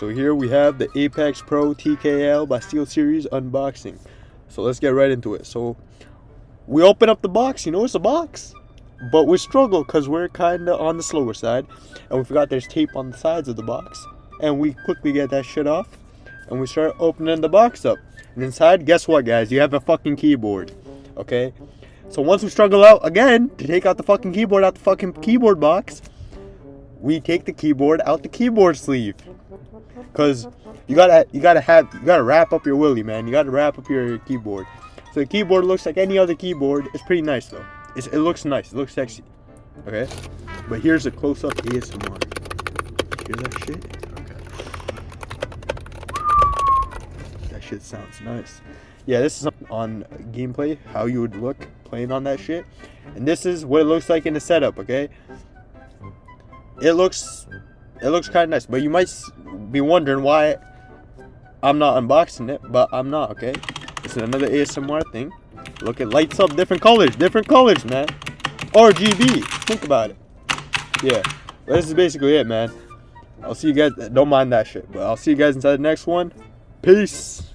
So here we have the Apex Pro TKL by SteelSeries unboxing. So let's get right into it. So we open up the box, you know it's a box, but we struggle because we're kind of on the slower side, and we forgot there's tape on the sides of the box, and we quickly get that shit off, and we start opening the box up. And inside, guess what, guys? You have a fucking keyboard, okay? So once we struggle out again to take out the fucking keyboard out the fucking keyboard box, we take the keyboard out the keyboard sleeve, cause you gotta wrap up your willy, man. You gotta wrap up your keyboard. So the keyboard looks like any other keyboard. It's pretty nice though. It looks nice. It looks sexy. Okay, but here's a close-up ASMR. Hear that shit? Okay. That shit sounds nice. Yeah, this is on gameplay, how you would look playing on that shit. And this is what it looks like in the setup, okay? It looks kind of nice, but you might be wondering why I'm not unboxing it, but I'm not, okay? This is another ASMR thing. Look, it lights up different colors, man. RGB, think about it. Yeah, but this is basically it, man. I'll see you guys, don't mind that shit, but I'll see you guys inside the next one. Peace.